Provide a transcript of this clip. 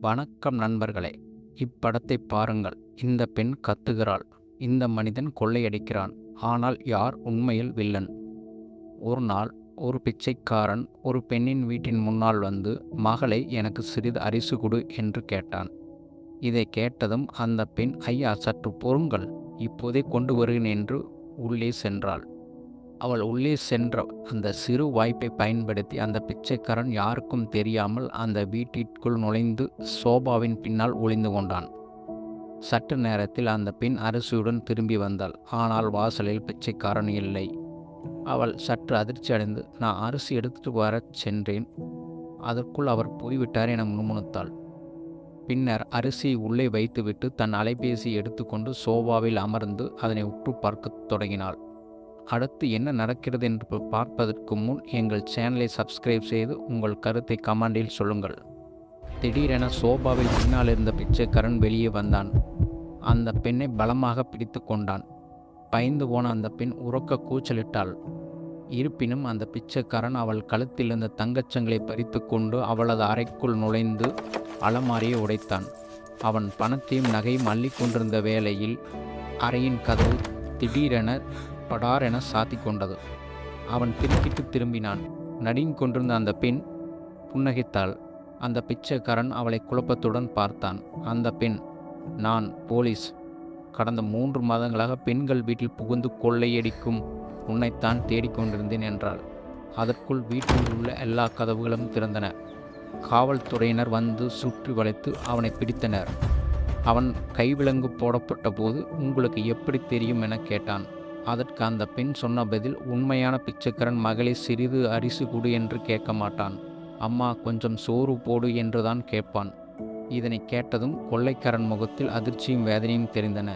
வணக்கம் நண்பர்களே. இப்படத்தை பாருங்கள். இந்த பெண் கத்துகிறாள். இந்த மனிதன் கொள்ளையடிக்கிறான். ஆனால் யார் உண்மையில் வில்லன்? ஒரு நாள் ஒரு பிச்சைக்காரன் ஒரு பெண்ணின் வீட்டின் முன்னால் வந்து, மகளே, எனக்கு சிறிது அரிசி கொடு என்று கேட்டான். இதை கேட்டதும் அந்த பெண், ஐயா, சற்று பொறுங்கள், இப்போதே கொண்டு வருகிறேன் என்று உள்ளே சென்றாள். அவள் உள்ளே சென்ற அந்த சிறு வாய்ப்பை பயன்படுத்தி அந்த பிச்சைக்காரன் யாருக்கும் தெரியாமல் அந்த வீட்டிற்குள் நுழைந்து சோபாவின் பின்னால் ஒளிந்து கொண்டான். சற்று நேரத்தில் அந்த பெண் அரிசியுடன் திரும்பி வந்தாள். ஆனால் வாசலில் பிச்சைக்காரன் இல்லை. அவள் சற்று அதிர்ச்சி அடைந்து, நான் அரிசி எடுத்துட்டு வரச் சென்றேன், அதற்குள் அவர் போய்விட்டார் என முணுமுணுத்தாள். பின்னர் அரிசியை உள்ளே வைத்துவிட்டு தன் அலைபேசியை எடுத்துக்கொண்டு சோபாவில் அமர்ந்து அதனை உற்று பார்க்கத் தொடங்கினாள். அடுத்து என்ன நடக்கிறது என்று பார்ப்பதற்கு முன் எங்கள் சேனலை சப்ஸ்கிரைப் செய்து உங்கள் கருத்தை கமெண்டில் சொல்லுங்கள். திடீரென சோபாவில் பின்னால் இருந்த பிச்சைக்காரன் வெளியே வந்தான். அந்த பெண்ணை பலமாக பிடித்து கொண்டான். பயந்து போன அந்த பெண் உரக்க கூச்சலிட்டாள். இருப்பினும் அந்த பிச்சைக்காரன் அவள் கழுத்தில் இருந்த தங்கச்சங்களை பறித்து கொண்டு அவளது அறைக்குள் நுழைந்து அலமாரியை உடைத்தான். அவன் பணத்தையும் நகையும் அள்ளி கொண்டிருந்த வேளையில் அறையின் கதவு திடீரென படாரென சாத்தி கொண்டது. அவன் திருப்பிட்டு திரும்பினான். நடுங்கிக் கொண்டிருந்த அந்த பெண் புன்னகைத்தாள். அந்த பிச்சைக்காரன் அவளை குழப்பத்துடன் பார்த்தான். அந்த பெண், நான் போலீஸ். கடந்த 3 மாதங்களாக பெண்கள் வீட்டில் புகுந்து கொள்ளையடிக்கும் உன்னைத்தான் தேடிக்கொண்டிருந்தேன் என்றாள். அதற்குள் வீட்டில் உள்ள எல்லா கதவுகளும் திறந்தன. காவல்துறையினர் வந்து சுற்றி வளைத்து அவனை பிடித்தனர். அவன் கைவிலங்கு போடப்பட்ட போது, உங்களுக்கு எப்படி தெரியும் என கேட்டான். அதற்கு அந்த பெண் சொன்ன பதில், உண்மையான பிச்சைக்காரன் மகளே, சிறிது அரிசி கொடு என்று கேட்க மாட்டான், அம்மா கொஞ்சம் சோறு போடு என்றுதான் கேட்பான். இதனை கேட்டதும் கொள்ளைக்காரன் முகத்தில் அதிர்ச்சியும் வேதனையும் தெரிந்தன.